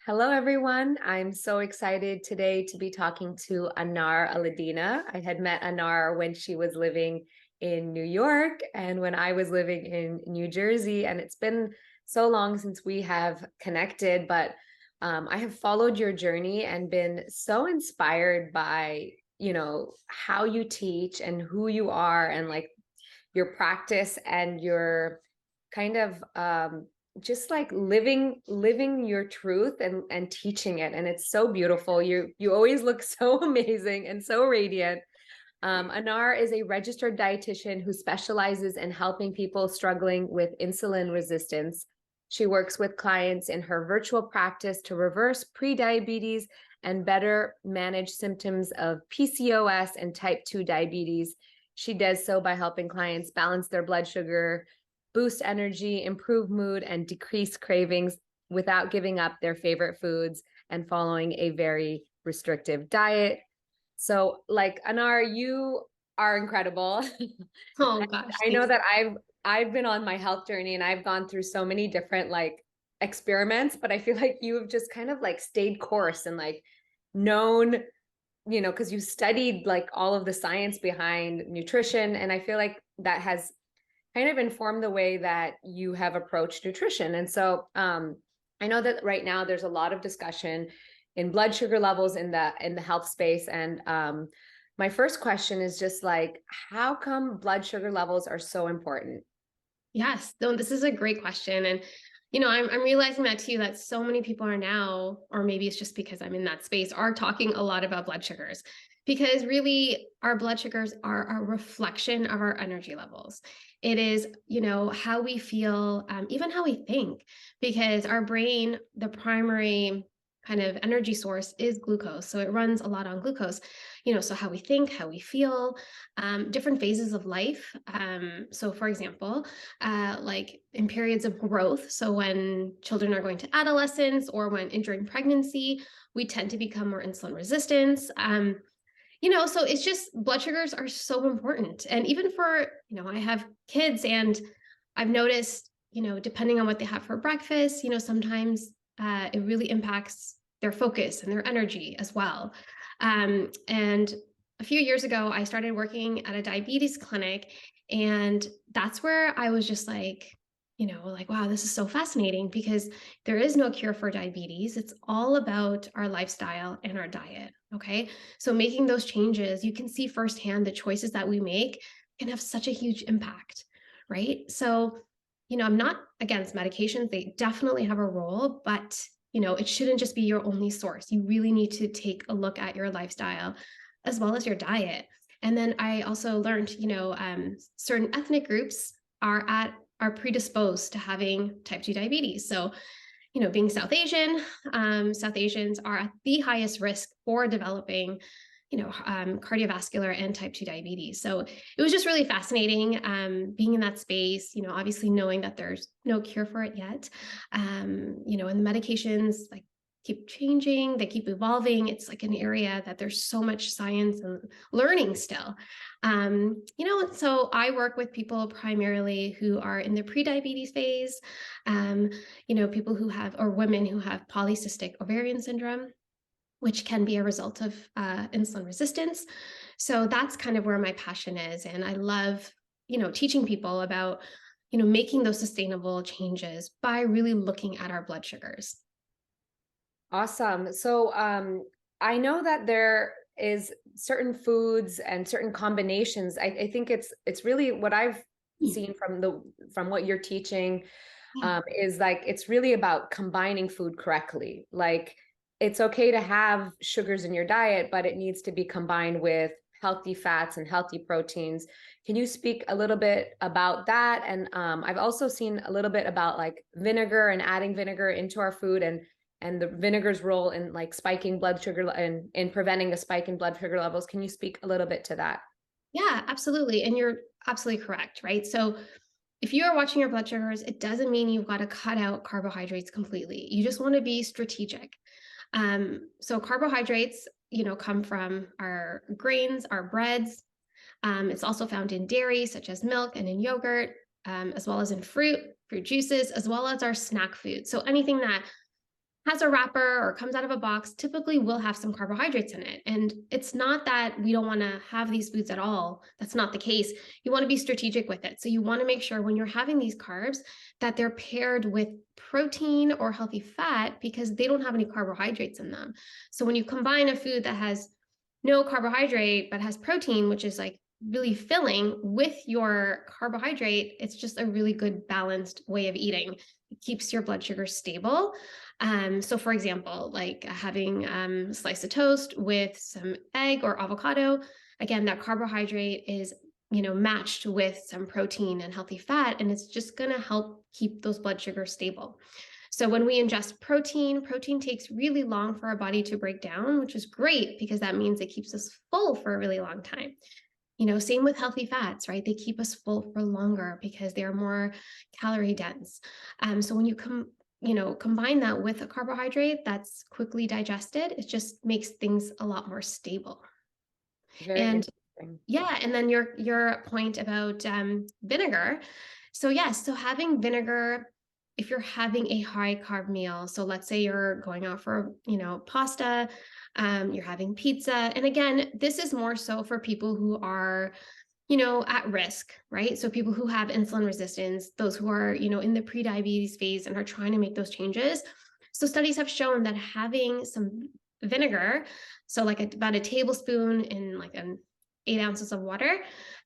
Hello, everyone. I'm so excited today to be talking to Anar Allidina. I had met Anar when she was living in New York and when I was living in New Jersey. And it's been so long since we have connected, but I have followed your journey and been so inspired by, how you teach and who you are and like your practice and your kind of just like living your truth and teaching it, and it's so beautiful. You always look so amazing and so radiant. Anar is a registered dietitian who specializes in helping people struggling with insulin resistance. She works with clients in her virtual practice to reverse prediabetes and better manage symptoms of PCOS and type 2 diabetes. She does so by helping clients balance their blood sugar, boost energy, improve mood, and decrease cravings without giving up their favorite foods and following a very restrictive diet. So, like, Anar, you are incredible. Oh gosh, I know thanks. that I've been on my health journey and I've gone through so many different like experiments, but I feel like you have just kind of like stayed course and like known, because you studied like all of the science behind nutrition. And I feel like that has kind of informed the way that you have approached nutrition. And so I know that right now there's a lot of discussion in blood sugar levels in the health space. And my first question is just like, how come blood sugar levels are so important? Yes, no, this is a great question. And I'm realizing that too, that so many people are now, or maybe it's just because I'm in that space, are talking a lot about blood sugars. Because really our blood sugars are a reflection of our energy levels. It is, how we feel, even how we think, because our brain, the primary kind of energy source is glucose. So it runs a lot on glucose, so how we think, how we feel, different phases of life. So for example, like in periods of growth. So when children are going to adolescence or when entering pregnancy, we tend to become more insulin resistant. So it's just blood sugars are so important. And even for, I have kids and I've noticed, depending on what they have for breakfast, sometimes it really impacts their focus and their energy as well. And a few years ago, I started working at a diabetes clinic, and that's where I was just like, wow, this is so fascinating because there is no cure for diabetes. It's all about our lifestyle and our diet. Okay. So making those changes, you can see firsthand the choices that we make can have such a huge impact. Right. So, I'm not against medications. They definitely have a role, but it shouldn't just be your only source. You really need to take a look at your lifestyle as well as your diet. And then I also learned, certain ethnic groups are predisposed to having type 2 diabetes. So, being South Asians are at the highest risk for developing, cardiovascular and type 2 diabetes. So it was just really fascinating being in that space, obviously knowing that there's no cure for it yet. And the medications like keep changing, they keep evolving. It's like an area that there's so much science and learning still. So I work with people primarily who are in the pre-diabetes phase, people who have, or women who have polycystic ovarian syndrome, which can be a result of insulin resistance. So that's kind of where my passion is. And I love, teaching people about, making those sustainable changes by really looking at our blood sugars. Awesome. So I know that there is certain foods and certain combinations. I think it's really what I've seen from what you're teaching is like it's really about combining food correctly. Like it's okay to have sugars in your diet, but it needs to be combined with healthy fats and healthy proteins. Can you speak a little bit about that? And I've also seen a little bit about like vinegar and adding vinegar into our food and the vinegar's role in like spiking blood sugar and in preventing a spike in blood sugar levels. Can you speak a little bit to that? Yeah, absolutely. And you're absolutely correct, right? So if you are watching your blood sugars, it doesn't mean you've got to cut out carbohydrates completely. You just want to be strategic. So carbohydrates, come from our grains, our breads. It's also found in dairy, such as milk and in yogurt, as well as in fruit juices, as well as our snack food. So anything that has a wrapper or comes out of a box typically will have some carbohydrates in it. And it's not that we don't want to have these foods at all. That's not the case. You want to be strategic with it. So you want to make sure when you're having these carbs that they're paired with protein or healthy fat because they don't have any carbohydrates in them. So when you combine a food that has no carbohydrate but has protein, which is like really filling with your carbohydrate, it's just a really good balanced way of eating. It keeps your blood sugar stable. So for example, like having a slice of toast with some egg or avocado, again, that carbohydrate is, matched with some protein and healthy fat, and it's just going to help keep those blood sugars stable. So when we ingest protein takes really long for our body to break down, which is great because that means it keeps us full for a really long time. Same with healthy fats, right? They keep us full for longer because they are more calorie dense. So when you combine that with a carbohydrate that's quickly digested, it just makes things a lot more stable. Very And interesting. yeah, and then your point about vinegar. So yes, so having vinegar, if you're having a high carb meal, so let's say you're going out for pasta, you're having pizza, and again, this is more so for people who are at risk, right? So people who have insulin resistance, those who are in the prediabetes phase and are trying to make those changes. So studies have shown that having some vinegar, so like about a tablespoon in like 8 ounces of water,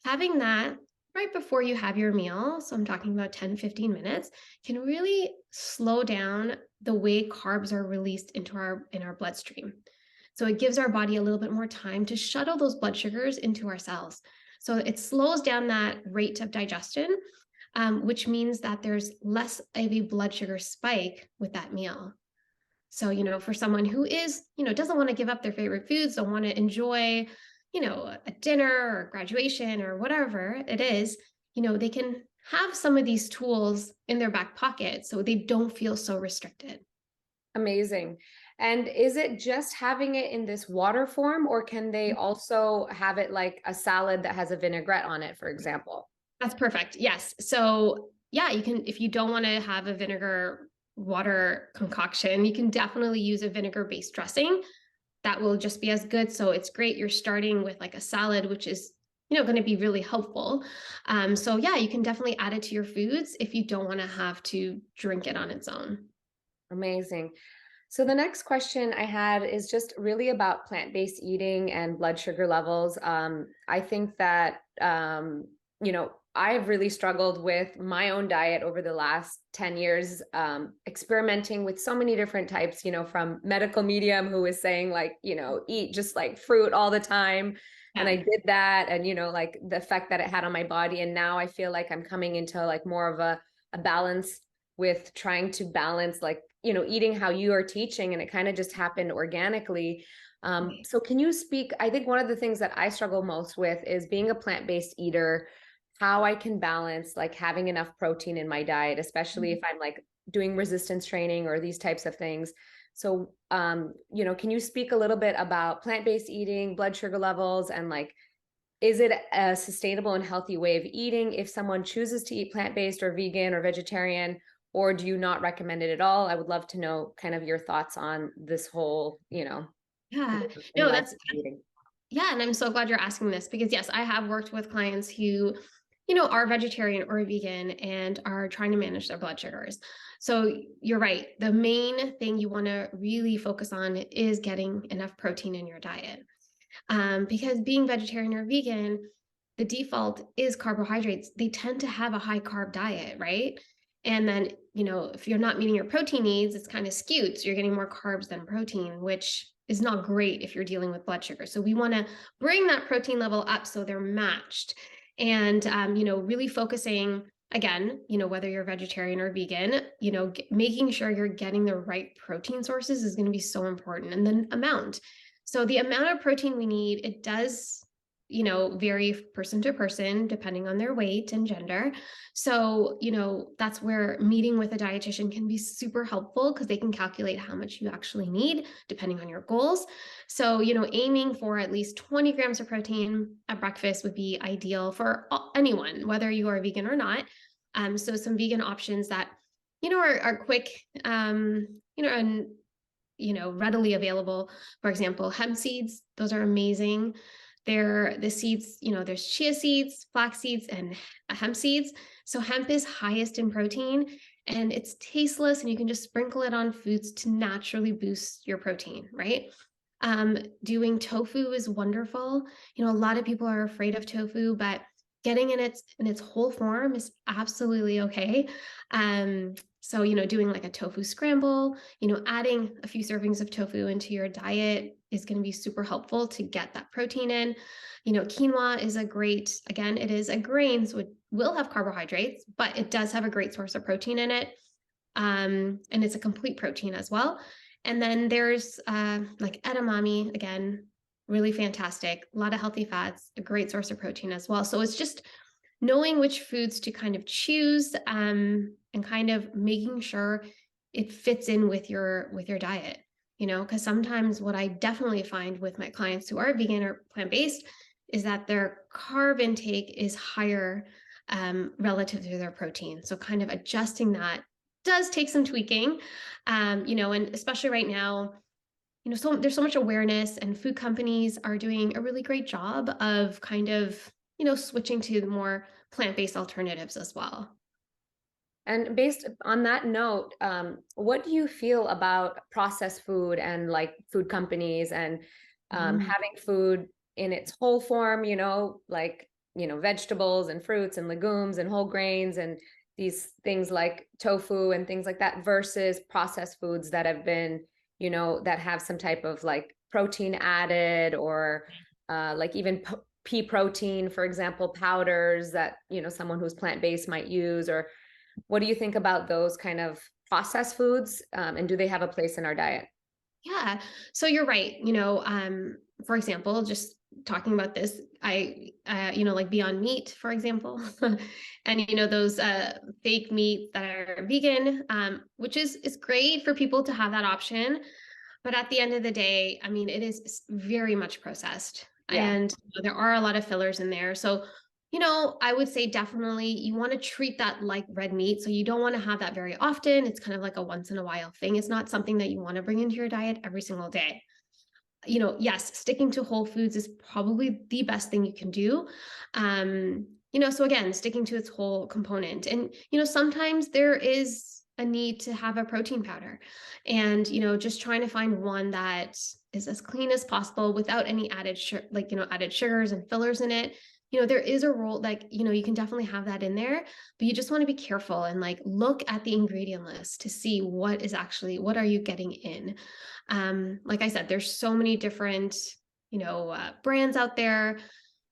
having that right before you have your meal, so I'm talking about 10-15 minutes, can really slow down the way carbs are released into our bloodstream. So it gives our body a little bit more time to shuttle those blood sugars into our cells. So it slows down that rate of digestion, which means that there's less of a blood sugar spike with that meal. So, for someone who is, doesn't want to give up their favorite foods, don't want to enjoy, a dinner or graduation or whatever it is, they can have some of these tools in their back pocket so they don't feel so restricted. Amazing. And is it just having it in this water form, or can they also have it like a salad that has a vinaigrette on it, for example? That's perfect. Yes. So yeah, you can, if you don't want to have a vinegar water concoction, you can definitely use a vinegar based dressing. That will just be as good. So it's great. You're starting with like a salad, which is, going to be really helpful. So yeah, you can definitely add it to your foods if you don't want to have to drink it on its own. Amazing. So the next question I had is just really about plant-based eating and blood sugar levels. I think that, I've really struggled with my own diet over the last 10 years, experimenting with so many different types, from medical medium who was saying like, eat just like fruit all the time. And Yeah. I did that, and, like the effect that it had on my body. And now I feel like I'm coming into like more of a balance with trying to balance like eating how you are teaching, and it kind of just happened organically. So can you speak, I think one of the things that I struggle most with is being a plant-based eater, how I can balance like having enough protein in my diet, especially if I'm like doing resistance training or these types of things. So can you speak a little bit about plant-based eating, blood sugar levels, and like is it a sustainable and healthy way of eating if someone chooses to eat plant-based or vegan or vegetarian, or do you not recommend it at all? I would love to know kind of your thoughts on this whole, Yeah. in No, life that's, eating. yeah. And I'm so glad you're asking this because yes, I have worked with clients who, are vegetarian or vegan and are trying to manage their blood sugars. So you're right. The main thing you want to really focus on is getting enough protein in your diet. Because being vegetarian or vegan, the default is carbohydrates. They tend to have a high carb diet, right? And then, if you're not meeting your protein needs, it's kind of skewed. So you're getting more carbs than protein, which is not great if you're dealing with blood sugar. So we want to bring that protein level up so they're matched. And, really focusing again, whether you're vegetarian or vegan, making sure you're getting the right protein sources is going to be so important. And then amount. So the amount of protein we need, it does, vary person to person depending on their weight and gender. So, that's where meeting with a dietitian can be super helpful because they can calculate how much you actually need depending on your goals. So, aiming for at least 20 grams of protein at breakfast would be ideal for anyone, whether you are vegan or not. So some vegan options that, are quick, and readily available. For example, hemp seeds, those are amazing. They're the seeds, there's chia seeds, flax seeds, and hemp seeds. So hemp is highest in protein and it's tasteless, and you can just sprinkle it on foods to naturally boost your protein, right? Doing tofu is wonderful. A lot of people are afraid of tofu, but getting in its whole form is absolutely okay. So, doing like a tofu scramble, adding a few servings of tofu into your diet is going to be super helpful to get that protein in. Quinoa is again, it is a grain, so it will have carbohydrates, but it does have a great source of protein in it. And it's a complete protein as well. And then there's like edamame, again, really fantastic. A lot of healthy fats, a great source of protein as well. So it's just knowing which foods to kind of choose, and kind of making sure it fits in with your diet, because sometimes what I definitely find with my clients who are vegan or plant-based is that their carb intake is higher relative to their protein. So kind of adjusting that does take some tweaking, and especially right now, so there's so much awareness, and food companies are doing a really great job of kind of, switching to the more plant-based alternatives as well. And based on that note, what do you feel about processed food and like food companies and having food in its whole form, like, vegetables and fruits and legumes and whole grains and these things like tofu and things like that versus processed foods that have been, that have some type of like protein added or like even pea protein, for example, powders that, someone who's plant-based might use? Or what do you think about those kind of processed foods? And do they have a place in our diet? Yeah. So you're right. For example, just talking about this, like Beyond Meat, for example, and those fake meat that are vegan, which is great for people to have that option. But at the end of the day, I mean, it is very much processed, Yeah. and there are a lot of fillers in there. So, I would say definitely you want to treat that like red meat. So you don't want to have that very often. It's kind of like a once in a while thing. It's not something that you want to bring into your diet every single day. Yes, sticking to whole foods is probably the best thing you can do. So again, sticking to its whole component. And, sometimes there is a need to have a protein powder, and, just trying to find one that is as clean as possible without any added, added sugars and fillers in it. There is a role, like, you can definitely have that in there, but you just want to be careful and like look at the ingredient list to see what are you getting in. Like I said, there's so many different, brands out there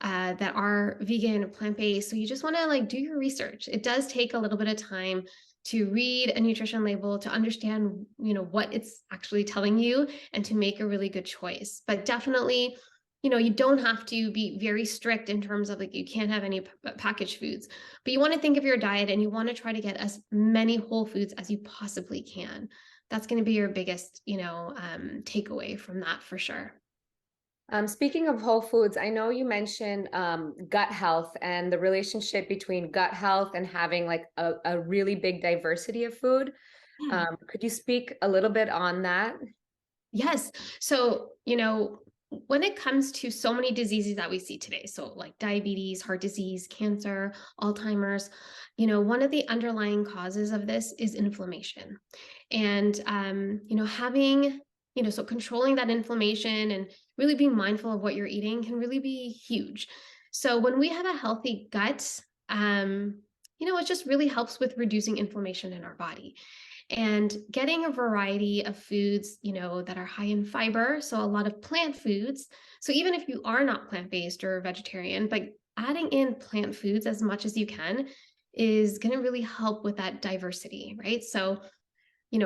that are vegan or plant-based. So you just want to like do your research. It does take a little bit of time to read a nutrition label, to understand, what it's actually telling you, and to make a really good choice. But definitely, you don't have to be very strict in terms of like, you can't have any packaged foods, but you want to think of your diet and you want to try to get as many whole foods as you possibly can. That's going to be your biggest, takeaway from that for sure. Speaking of whole foods, I know you mentioned gut health and the relationship between gut health and having like a really big diversity of food. Yeah. Could you speak a little bit on that? Yes. So, when it comes to so many diseases that we see today, so like diabetes, heart disease, cancer, Alzheimer's, one of the underlying causes of this is inflammation. And, having, so controlling that inflammation and really being mindful of what you're eating can really be huge. So when we have a healthy gut, it just really helps with reducing inflammation in our body. And getting a variety of foods, that are high in fiber, so a lot of plant foods. So even if you are not plant-based or vegetarian, but adding in plant foods as much as you can is going to really help with that diversity, right? So,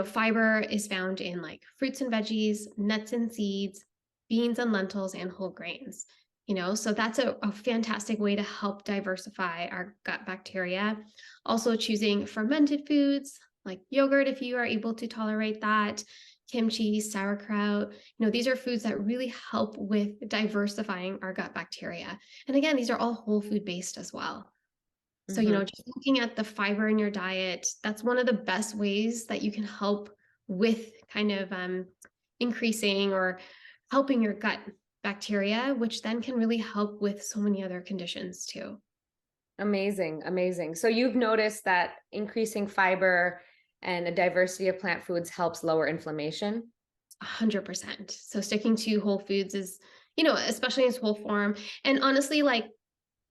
fiber is found in like fruits and veggies, nuts and seeds, beans and lentils, and whole grains. So that's a fantastic way to help diversify our gut bacteria. Also choosing fermented foods like yogurt, if you are able to tolerate that, kimchi, sauerkraut. These are foods that really help with diversifying our gut bacteria. And again, these are all whole food based as well. So, just looking at the fiber in your diet, that's one of the best ways that you can help with kind of, increasing or helping your gut bacteria, which then can really help with so many other conditions too. Amazing, amazing. So you've noticed that increasing fiber and a diversity of plant foods helps lower inflammation? 100%. So sticking to whole foods is, especially in its whole form. And honestly, like,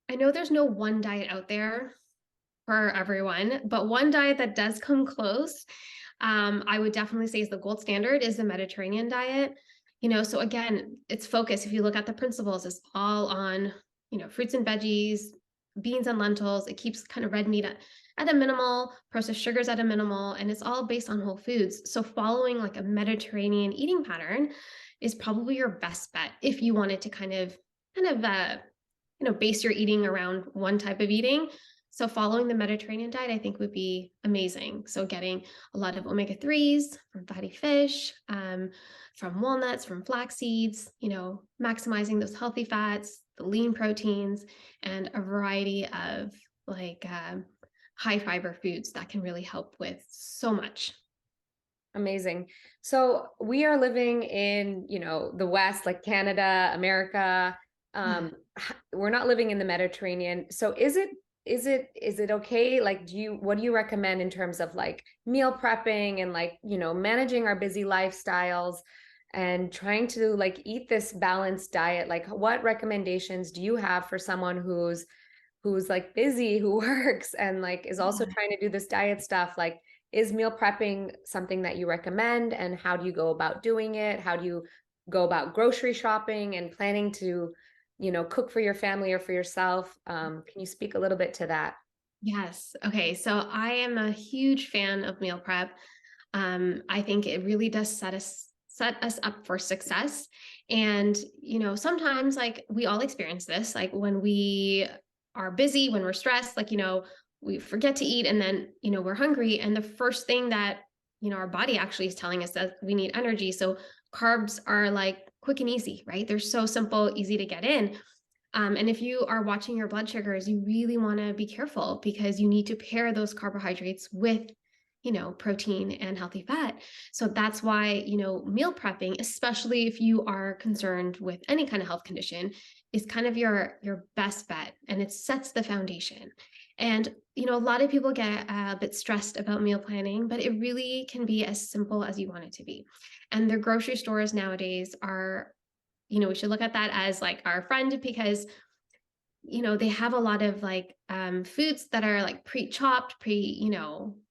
I know there's no one diet out there for everyone, but one diet that does come close, I would definitely say is the gold standard is the Mediterranean diet. So again, it's focused. If you look at the principles, it's all on, fruits and veggies, beans and lentils. It keeps kind of red meat at a minimal, processed sugars at a minimal, and it's all based on whole foods. So following like a Mediterranean eating pattern is probably your best bet if you wanted to base your eating around one type of eating. So following the Mediterranean diet, I think would be amazing. So getting a lot of omega-3s from fatty fish, from walnuts, from flax seeds, maximizing those healthy fats, the lean proteins, and a variety of like high fiber foods that can really help with so much. Amazing. So we are living in, the West, like Canada, America. Yeah. We're not living in the Mediterranean. So is it okay? Like, what do you recommend in terms of like meal prepping and like, managing our busy lifestyles and trying to like eat this balanced diet? Like, what recommendations do you have for someone who's like busy, who works and like is also trying to do this diet stuff? Like, is meal prepping something that you recommend, and how do you go about doing it? How do you go about grocery shopping and planning to, cook for your family or for yourself? Can you speak a little bit to that? Yes. Okay. So I am a huge fan of meal prep. I think it really does set us up for success. And sometimes like we all experience this, like when we are busy, when we're stressed, like we forget to eat, and then we're hungry, and the first thing that our body actually is telling us that we need energy. So carbs are like quick and easy, right? They're so simple, easy to get in. And if you are watching your blood sugars, you really want to be careful because you need to pair those carbohydrates with, protein and healthy fat. So that's why, meal prepping, especially if you are concerned with any kind of health condition, is kind of your best bet, and it sets the foundation. And a lot of people get a bit stressed about meal planning, but it really can be as simple as you want it to be. And the grocery stores nowadays are, we should look at that as like our friend because they have a lot of like foods that are like pre-chopped,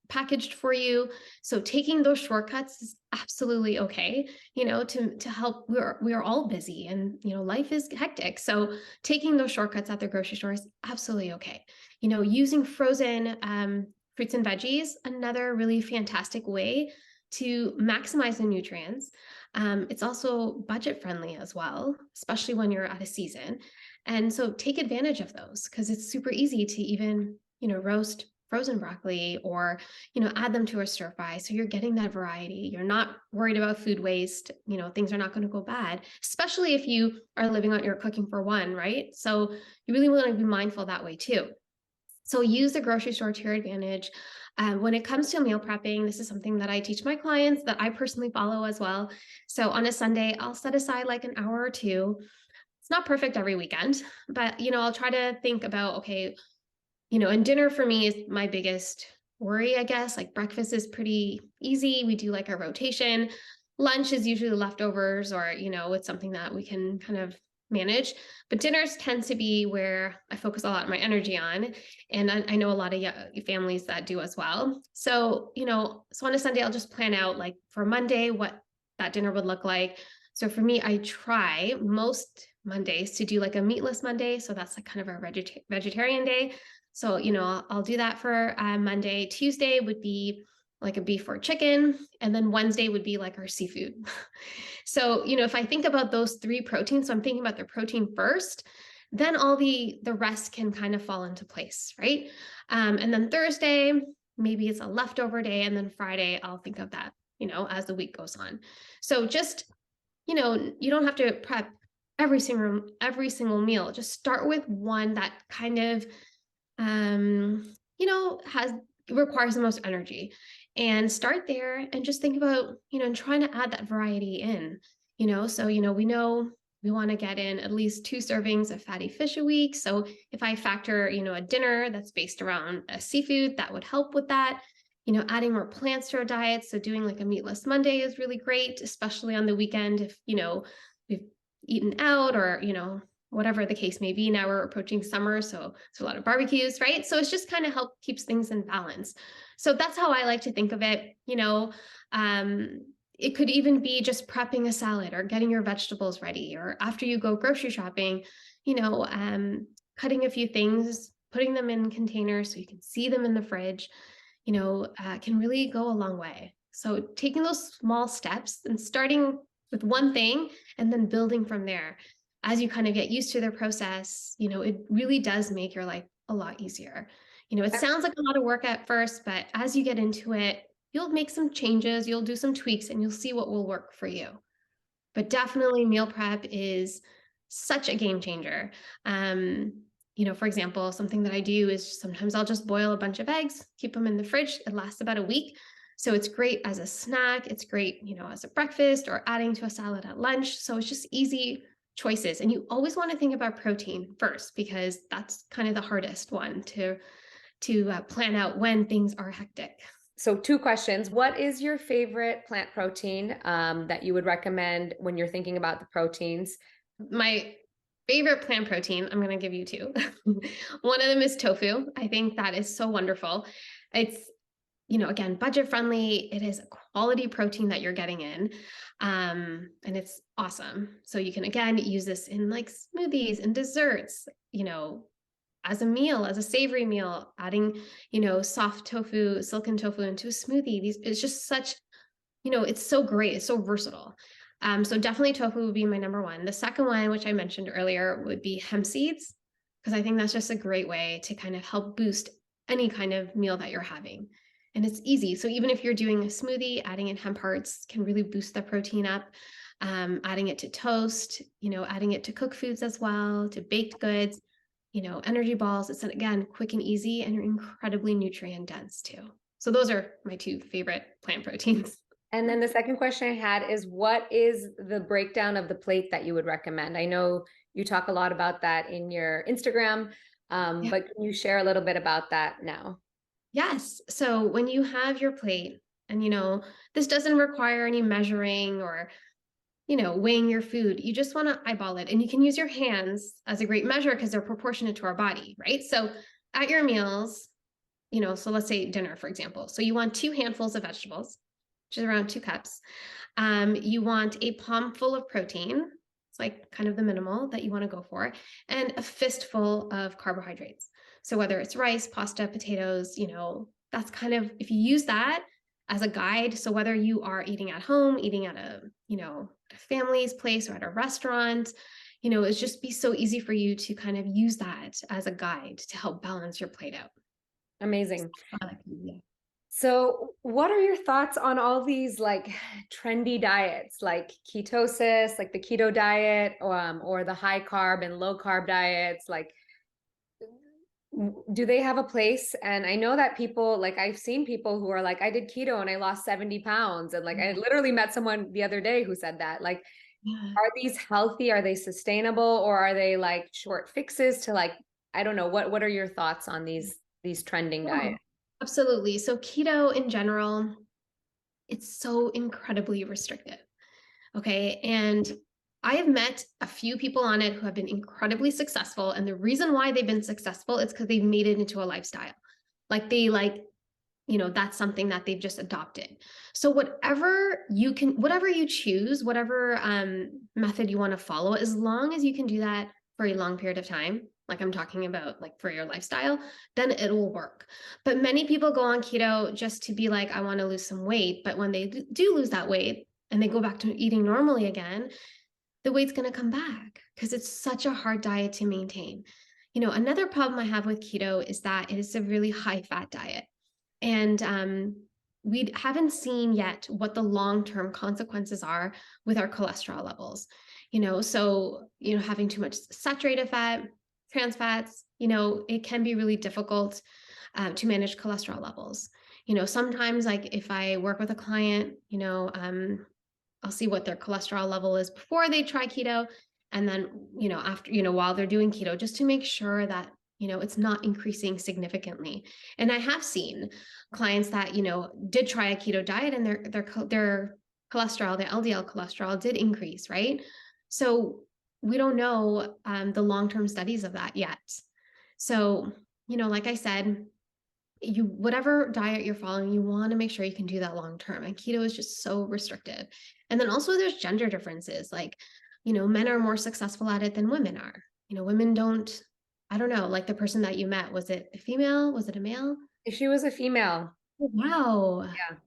packaged for you. So taking those shortcuts is absolutely okay, to help. We are all busy, and life is hectic. So taking those shortcuts at the grocery store is absolutely okay. Using frozen fruits and veggies, another really fantastic way to maximize the nutrients. It's also budget friendly as well, especially when you're at a season. And so take advantage of those because it's super easy to even, roast frozen broccoli or, add them to a stir fry. So you're getting that variety. You're not worried about food waste. Things are not going to go bad, especially if you are living on your cooking for one, right? So you really want to be mindful that way too. So use the grocery store to your advantage. When it comes to meal prepping, this is something that I teach my clients that I personally follow as well. So on a Sunday, I'll set aside like an hour or two. It's not perfect every weekend, but I'll try to think about, okay, and dinner for me is my biggest worry, I guess. Like breakfast is pretty easy. We do like a rotation. Lunch is usually leftovers or, it's something that we can kind of manage. But dinners tend to be where I focus a lot of my energy on. And I know a lot of families that do as well. So, so on a Sunday, I'll just plan out like for Monday, what that dinner would look like. So for me, I try most Mondays to do like a meatless Monday. So that's like kind of a vegetarian day. So, I'll do that for Monday. Tuesday would be like a beef or chicken. And then Wednesday would be like our seafood. So, if I think about those three proteins, so I'm thinking about the protein first, then all the rest can kind of fall into place, right? And then Thursday, maybe it's a leftover day. And then Friday, I'll think of that, as the week goes on. So just, you don't have to prep every single meal. Just start with one that kind of has requires the most energy. and start there and just think about, and trying to add that variety in, so, we know we want to get in at least 2 servings of fatty fish a week. So if I factor, a dinner that's based around a seafood, that would help with that. Adding more plants to our diet. So doing like a meatless Monday is really great, especially on the weekend if, we've eaten out or, whatever the case may be. Now we're approaching summer, so it's a lot of barbecues, right? So it's just kind of help keeps things in balance. So that's how I like to think of it. It could even be just prepping a salad or getting your vegetables ready, or after you go grocery shopping, cutting a few things, putting them in containers so you can see them in the fridge, can really go a long way. So taking those small steps and starting with one thing and then building from there, as you kind of get used to their process, it really does make your life a lot easier. It sounds like a lot of work at first, but as you get into it, you'll make some changes, you'll do some tweaks, and you'll see what will work for you. But definitely meal prep is such a game changer. For example, something that I do is sometimes I'll just boil a bunch of eggs, keep them in the fridge. It lasts about a week. So it's great as a snack. It's great, as a breakfast or adding to a salad at lunch. So it's just easy choices. And you always want to think about protein first, because that's kind of the hardest one to plan out when things are hectic. So 2 questions. What is your favorite plant protein that you would recommend when you're thinking about the proteins? My favorite plant protein, I'm going to give you 2. One of them is tofu. I think that is so wonderful. It's, again, budget friendly. It is a quality protein that you're getting in. And it's awesome. So you can, again, use this in like smoothies and desserts, as a meal, as a savory meal, adding, soft tofu, silken tofu into a smoothie. It's just such, it's so great. It's so versatile. So definitely tofu would be my number one. The second one, which I mentioned earlier, would be hemp seeds, because I think that's just a great way to kind of help boost any kind of meal that you're having. And it's easy. So even if you're doing a smoothie, adding in hemp hearts can really boost the protein up. Adding it to toast, adding it to cooked foods as well, to baked goods, energy balls. It's, again, quick and easy and incredibly nutrient dense too. So those are my 2 favorite plant proteins. And then the second question I had is, what is the breakdown of the plate that you would recommend? I know you talk a lot about that in your Instagram, but can you share a little bit about that now? Yes. So when you have your plate, and this doesn't require any measuring or weighing your food. You just want to eyeball it, and you can use your hands as a great measure because they're proportionate to our body, right? So at your meals, so let's say dinner, for example. So you want 2 handfuls of vegetables, which is around 2 cups. You want a palm full of protein. It's like kind of the minimal that you want to go for, and a fistful of carbohydrates. So whether it's rice, pasta, potatoes, that's kind of, if you use that as a guide. So whether you are eating at home, eating at a family's place or at a restaurant, it's just be so easy for you to kind of use that as a guide to help balance your plate out. Amazing. Yeah. So what are your thoughts on all these like trendy diets, like ketosis, like the keto diet, or the high carb and low carb diets? Like, do they have a place? And I know that people, like, I've seen people who are like, I did keto and I lost 70 pounds. And like, I literally met someone the other day who said that. Like, are these healthy? Are they sustainable? Or are they like short fixes to, like, I don't know. What are your thoughts on these trending diets? Absolutely. So keto in general, it's so incredibly restrictive. Okay. And I have met a few people on it who have been incredibly successful. And the reason why they've been successful is because they've made it into a lifestyle. Like that's something that they've just adopted. So whatever you choose, whatever method you want to follow, as long as you can do that for a long period of time, like I'm talking about, like for your lifestyle, then it will work. But many people go on keto just to be like, I want to lose some weight. But when they do lose that weight and they go back to eating normally again, the weight's going to come back because it's such a hard diet to maintain. Another problem I have with keto is that it is a really high fat diet. And we haven't seen yet what the long-term consequences are with our cholesterol levels. So, having too much saturated fat, trans fats, it can be really difficult to manage cholesterol levels. Sometimes like if I work with a client, I'll see what their cholesterol level is before they try keto. And then, after, while they're doing keto, just to make sure that, it's not increasing significantly. And I have seen clients that, did try a keto diet and their cholesterol, their LDL cholesterol did increase, right? So we don't know the long-term studies of that yet. So, like I said, whatever diet you're following, you want to make sure you can do that long term. And keto is just so restrictive. And then also there's gender differences. Like, men are more successful at it than women are. Women don't, I don't know, like the person that you met, was it a female? Was it a male? She was a female. Oh, wow. Yeah.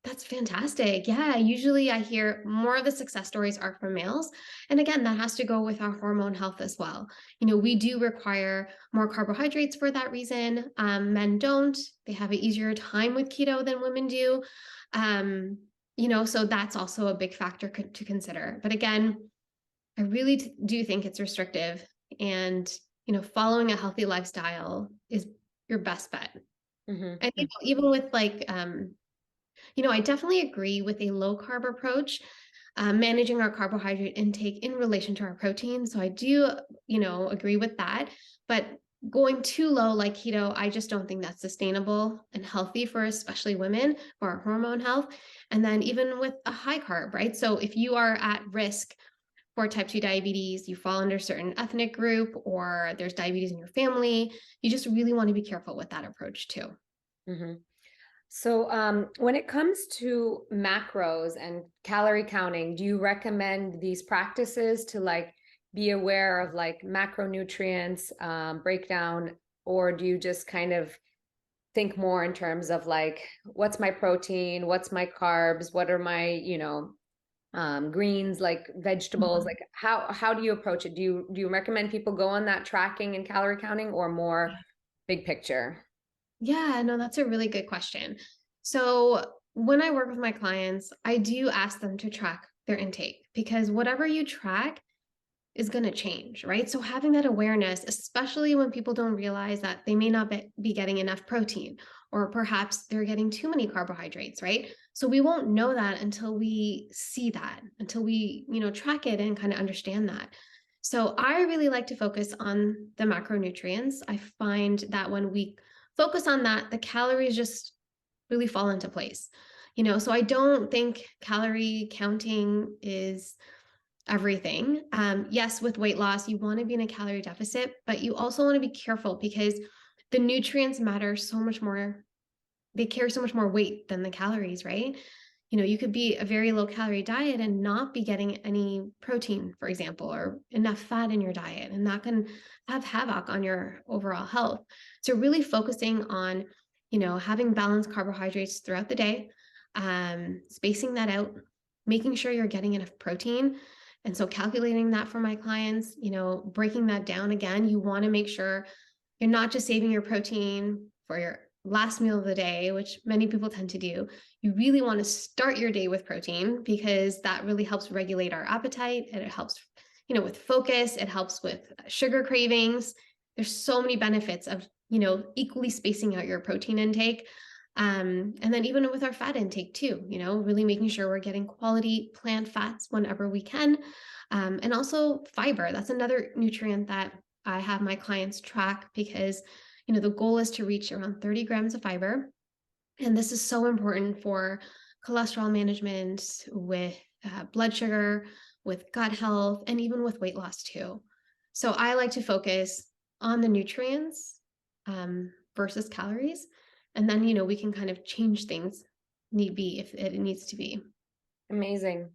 That's fantastic. Yeah, usually I hear more of the success stories are from males. And again, that has to go with our hormone health as well. We do require more carbohydrates for that reason. Men don't. They have an easier time with keto than women do. So that's also a big factor to consider. But again, I really do think it's restrictive. And, following a healthy lifestyle is your best bet. Mm-hmm. And even with like, I definitely agree with a low carb approach, managing our carbohydrate intake in relation to our protein. So I do, agree with that. But going too low like keto, I just don't think that's sustainable and healthy for especially women for our hormone health. And then even with a high carb, right? So if you are at risk for type 2 diabetes, you fall under a certain ethnic group, or there's diabetes in your family, you just really want to be careful with that approach too. Mm-hmm. So, when it comes to macros and calorie counting, do you recommend these practices to like be aware of like macronutrients breakdown, or do you just kind of think more in terms of like what's my protein, what's my carbs, what are my, greens, like vegetables, like how do you approach it? Do you recommend people go on that tracking and calorie counting, or more big picture? Yeah, no, that's a really good question. So when I work with my clients, I do ask them to track their intake, because whatever you track is going to change, right? So having that awareness, especially when people don't realize that they may not be getting enough protein, or perhaps they're getting too many carbohydrates, right? So we won't know that until we see that, until we, track it and kind of understand that. So I really like to focus on the macronutrients. I find that when we focus on that, the calories just really fall into place. So I don't think calorie counting is everything. Yes, with weight loss, you want to be in a calorie deficit, but you also want to be careful because the nutrients matter so much more. They carry so much more weight than the calories, right? You could be a very low calorie diet and not be getting any protein, for example, or enough fat in your diet, and that can have havoc on your overall health. So really focusing on, having balanced carbohydrates throughout the day, spacing that out, making sure you're getting enough protein. And so calculating that for my clients, breaking that down again, you want to make sure you're not just saving your protein for your last meal of the day, which many people tend to do. You really want to start your day with protein, because that really helps regulate our appetite, and it helps, with focus. It helps with sugar cravings. There's so many benefits of, equally spacing out your protein intake. And then even with our fat intake too, really making sure we're getting quality plant fats whenever we can. And also fiber. That's another nutrient that I have my clients track, because, the goal is to reach around 30 grams of fiber. And this is so important for cholesterol management, with blood sugar, with gut health, and even with weight loss too. So I like to focus on the nutrients versus calories. And then, we can kind of change things need be if it needs to be. Amazing.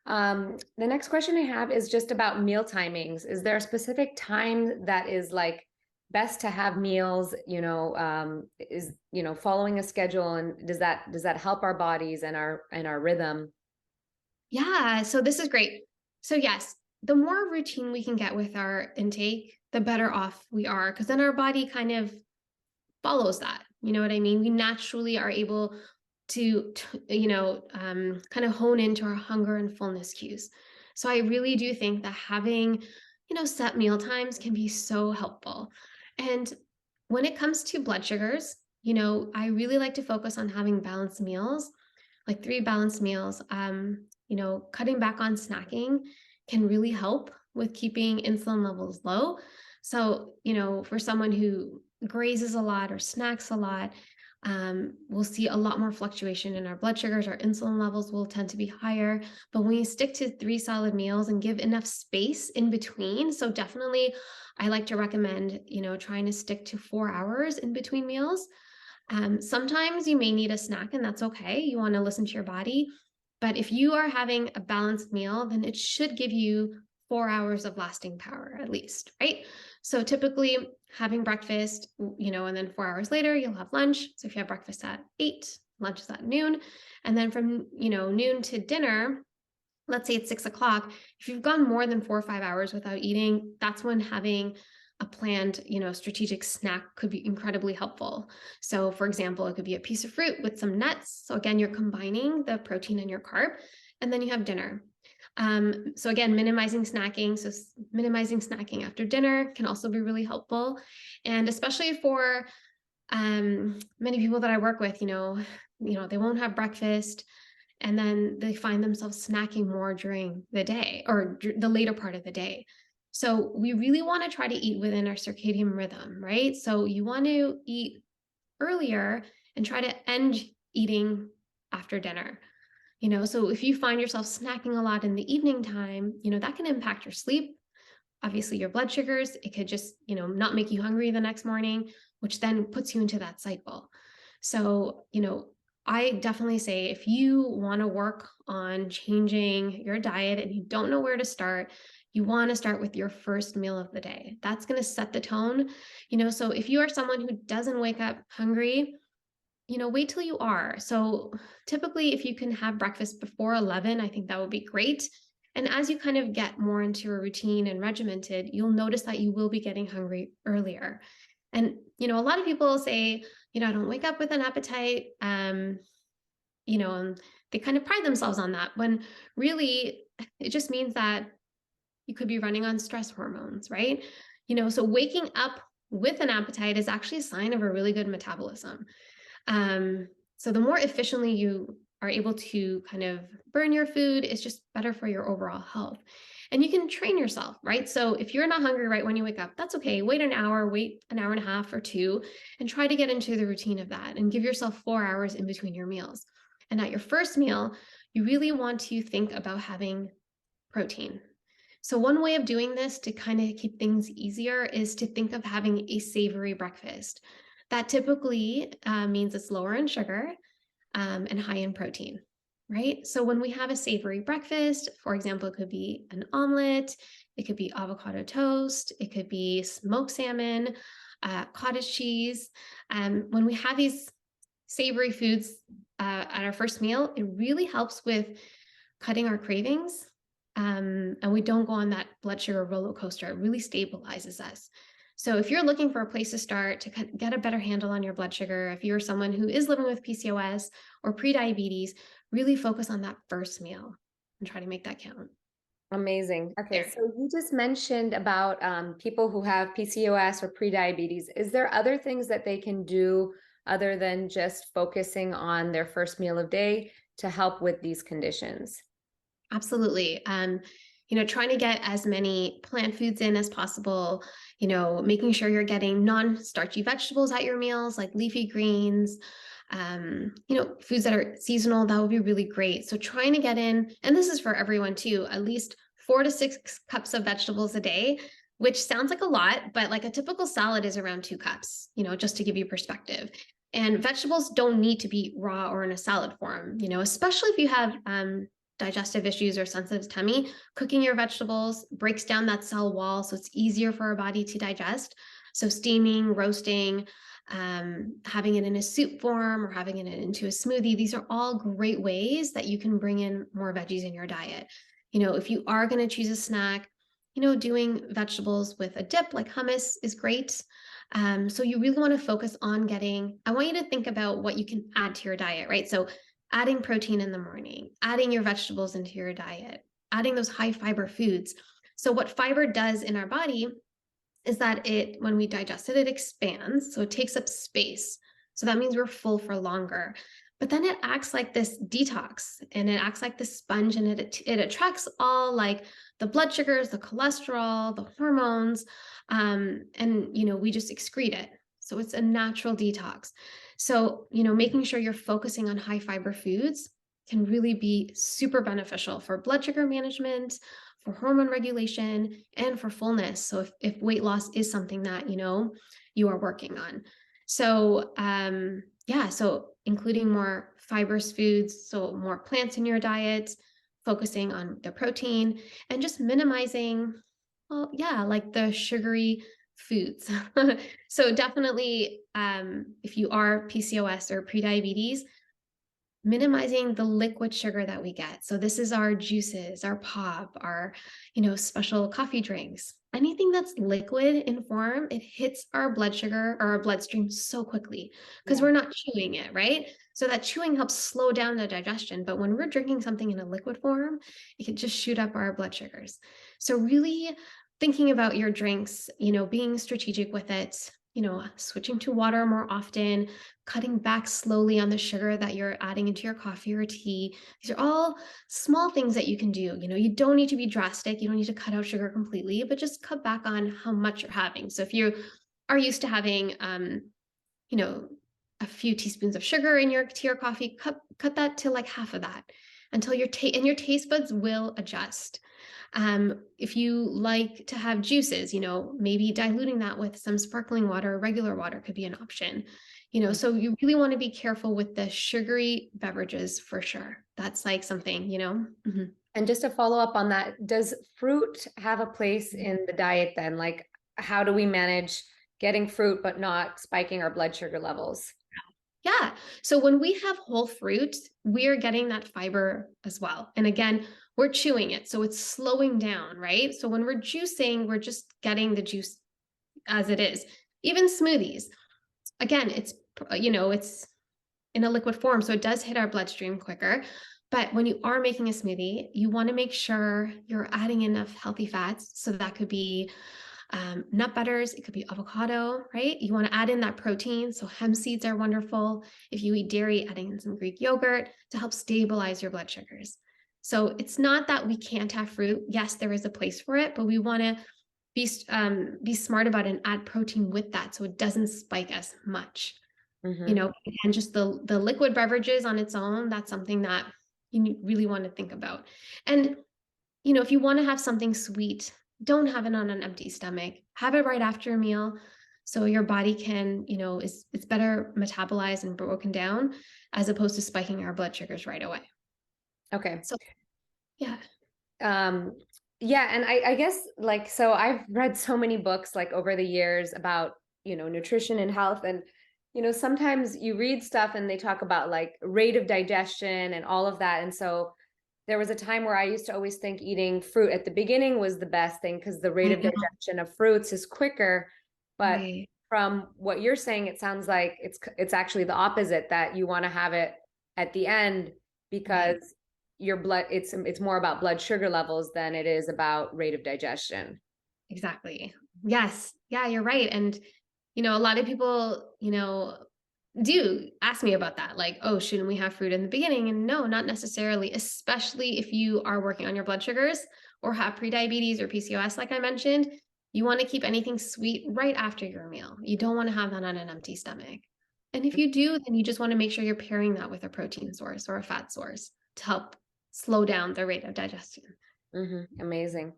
The next question I have is just about meal timings. Is there a specific time that is like best to have meals, is, following a schedule, and does that help our bodies and our rhythm? Yeah, so this is great. So yes, the more routine we can get with our intake, the better off we are, because then our body kind of follows that. You know what I mean? We naturally are able to kind of hone into our hunger and fullness cues. So I really do think that having, set meal times can be so helpful. And when it comes to blood sugars, I really like to focus on having balanced meals, like 3 balanced meals. Cutting back on snacking can really help with keeping insulin levels low. So, for someone who grazes a lot or snacks a lot, we'll see a lot more fluctuation in our blood sugars. Our insulin levels will tend to be higher. But when you stick to 3 solid meals and give enough space in between, so definitely I like to recommend, trying to stick to 4 hours in between meals. Sometimes you may need a snack, and that's okay. You want to listen to your body. But if you are having a balanced meal, then it should give you 4 hours of lasting power at least, right? So typically having breakfast, and then 4 hours later, you'll have lunch. So if you have breakfast at 8, lunch is at noon. And then from, noon to dinner, let's say it's 6 o'clock. If you've gone more than 4 or 5 hours without eating, that's when having a planned, strategic snack could be incredibly helpful. So for example, it could be a piece of fruit with some nuts. So again, you're combining the protein and your carb, and then you have dinner. So again, minimizing snacking. So minimizing snacking after dinner can also be really helpful. And especially for many people that I work with, they won't have breakfast, and then they find themselves snacking more during the day or the later part of the day. So we really want to try to eat within our circadian rhythm, right? So you want to eat earlier and try to end eating after dinner. So if you find yourself snacking a lot in the evening time, that can impact your sleep, obviously your blood sugars. It could just, not make you hungry the next morning, which then puts you into that cycle. So, I definitely say if you want to work on changing your diet and you don't know where to start, you want to start with your first meal of the day. That's going to set the tone. So if you are someone who doesn't wake up hungry, wait till you are. So typically, if you can have breakfast before 11, I think that would be great. And as you kind of get more into a routine and regimented, you'll notice that you will be getting hungry earlier. And, a lot of people say, I don't wake up with an appetite. And they kind of pride themselves on that when really it just means that you could be running on stress hormones, right? So waking up with an appetite is actually a sign of a really good metabolism. So the more efficiently you are able to kind of burn your food, it's just better for your overall health. And you can train yourself, right? So if you're not hungry right when you wake up, that's okay. Wait an hour, wait an hour and a half or 2, and try to get into the routine of that and give yourself 4 hours in between your meals. And at your first meal, you really want to think about having protein. So one way of doing this to kind of keep things easier is to think of having a savory breakfast. That typically means it's lower in sugar and high in protein, right? So when we have a savory breakfast, for example, it could be an omelet, it could be avocado toast, it could be smoked salmon, cottage cheese. When we have these savory foods at our first meal, it really helps with cutting our cravings. And we don't go on that blood sugar roller coaster. It really stabilizes us. So if you're looking for a place to start to get a better handle on your blood sugar, if you're someone who is living with PCOS or prediabetes, really focus on that first meal and try to make that count. Amazing. Okay, There. so you just mentioned about people who have PCOS or prediabetes. Is there other things that they can do other than just focusing on their first meal of day to help with these conditions? Absolutely. Trying to get as many plant foods in as possible, making sure you're getting non-starchy vegetables at your meals, like leafy greens, foods that are seasonal, that would be really great. So trying to get in, and this is for everyone too, at least 4 to 6 cups of vegetables a day, which sounds like a lot, but like a typical salad is around 2 cups, just to give you perspective. And vegetables don't need to be raw or in a salad form, especially if you have digestive issues or sensitive tummy. Cooking your vegetables breaks down that cell wall, so it's easier for our body to digest. So steaming, roasting, having it in a soup form or having it into a smoothie, these are all great ways that you can bring in more veggies in your diet. If you are going to choose a snack, doing vegetables with a dip like hummus is great. So you really want to focus on I want you to think about what you can add to your diet, right? So adding protein in the morning, adding your vegetables into your diet, adding those high fiber foods. So what fiber does in our body is that when we digest it, it expands. So it takes up space. So that means we're full for longer. But then it acts like this detox, and it acts like this sponge, and it attracts all like the blood sugars, the cholesterol, the hormones, and we just excrete it. So it's a natural detox. So, making sure you're focusing on high fiber foods can really be super beneficial for blood sugar management, for hormone regulation, and for fullness. So if weight loss is something that, you are working on. So, yeah, so including more fibrous foods, so more plants in your diet, focusing on the protein, and just minimizing, well, yeah, like the sugary foods. So definitely, if you are PCOS or prediabetes, minimizing the liquid sugar that we get. So this is our juices, our pop, our, special coffee drinks. Anything that's liquid in form, it hits our blood sugar or our bloodstream so quickly because Yeah. we're not chewing it, right? So that chewing helps slow down the digestion. But when we're drinking something in a liquid form, it can just shoot up our blood sugars. So really thinking about your drinks, being strategic with it, switching to water more often, cutting back slowly on the sugar that you're adding into your coffee or tea. These are all small things that you can do. You don't need to be drastic. You don't need to cut out sugar completely, but just cut back on how much you're having. So if you are used to having, you know, a few teaspoons of sugar in your tea or coffee, cut that to like half of that until your taste buds will adjust. If you like to have juices, maybe diluting that with some sparkling water or regular water could be an option. So you really want to be careful with the sugary beverages for sure. That's like something, Mhm. And just to follow up on that, does fruit have a place in the diet then? Like, how do we manage getting fruit but not spiking our blood sugar levels? Yeah. So when we have whole fruit, we are getting that fiber as well. And again, we're chewing it. So it's slowing down, right? So when we're juicing, we're just getting the juice as it is. Even smoothies, again, it's in a liquid form, so it does hit our bloodstream quicker. But when you are making a smoothie, you want to make sure you're adding enough healthy fats. So that could be nut butters, it could be avocado, right? You want to add in that protein. So hemp seeds are wonderful. If you eat dairy, adding in some Greek yogurt to help stabilize your blood sugars. So it's not that we can't have fruit. Yes, there is a place for it, but we want to be smart about it and add protein with that so it doesn't spike as much. Mm-hmm. And just the liquid beverages on its own, that's something that you really want to think about. And if you want to have something sweet, don't have it on an empty stomach. Have it right after a meal so your body can, it's better metabolized and broken down as opposed to spiking our blood sugars right away. Okay. So, yeah. Um, yeah, and I guess like so I've read so many books like over the years about, nutrition and health, and sometimes you read stuff and they talk about like rate of digestion and all of that. And so there was a time where I used to always think eating fruit at the beginning was the best thing because the rate I of know. digestion of fruits is quicker. But Right. from what you're saying, it sounds like it's actually the opposite, that you want to have it at the end Right. because your blood it's more about blood sugar levels than it is about rate of digestion. Exactly. Yes. Yeah, you're right. And, a lot of people, do ask me about that. Like, oh, shouldn't we have fruit in the beginning? And no, not necessarily, especially if you are working on your blood sugars or have prediabetes or PCOS, like I mentioned. You want to keep anything sweet right after your meal. You don't want to have that on an empty stomach. And if you do, then you just want to make sure you're pairing that with a protein source or a fat source to help slow down the rate of digestion. Amazing.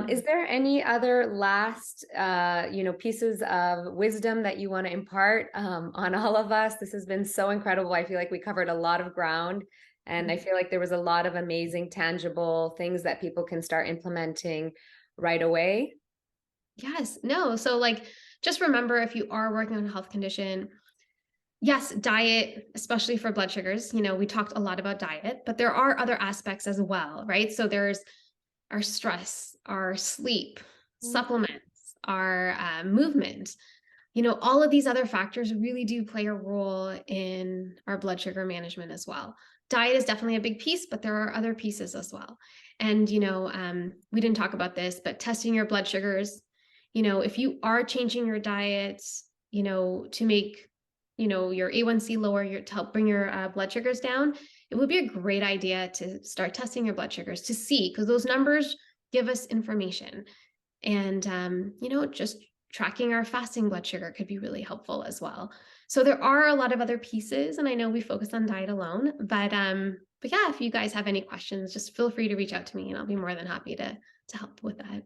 Is there any other last, pieces of wisdom that you want to impart on all of us? This has been so incredible. I feel like we covered a lot of ground, and I feel like there was a lot of amazing, tangible things that people can start implementing right away. Yes, no. So like just remember if you are working on a health condition, yes, diet, especially for blood sugars, we talked a lot about diet, but there are other aspects as well, right? So there's our stress, our sleep, supplements, our movement. All of these other factors really do play a role in our blood sugar management as well. Diet is definitely a big piece, but there are other pieces as well. And, we didn't talk about this, but testing your blood sugars, if you are changing your diet, to make your A1C lower, to help bring your blood sugars down, it would be a great idea to start testing your blood sugars to see, because those numbers give us information. And, just tracking our fasting blood sugar could be really helpful as well. So there are a lot of other pieces, and I know we focus on diet alone, but yeah, if you guys have any questions, just feel free to reach out to me and I'll be more than happy to help with that.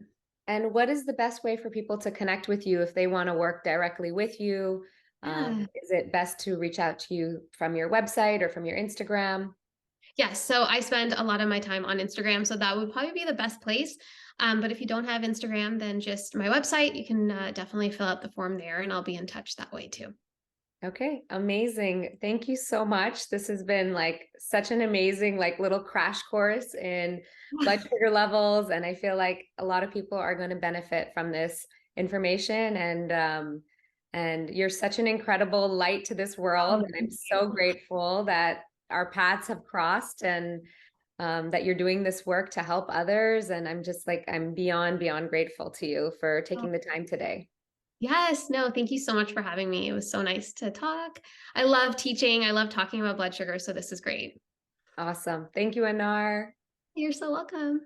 And what is the best way for people to connect with you if they want to work directly with you? Yeah. Is it best to reach out to you from your website or from your Instagram? Yes. So I spend a lot of my time on Instagram. So that would probably be the best place. But if you don't have Instagram, then just my website. You can definitely fill out the form there and I'll be in touch that way too. Okay, amazing. Thank you so much. This has been like such an amazing like little crash course in blood sugar levels, and I feel like a lot of people are going to benefit from this information, and you're such an incredible light to this world, Oh, and I'm thank so you. grateful that our paths have crossed, and that you're doing this work to help others, and I'm just like I'm beyond grateful to you for Oh, taking the time today. yes. No, thank you so much for having me. It was so nice to talk. I love teaching. I love talking about blood sugar. So this is great. Awesome. Thank you, Anar. You're so welcome.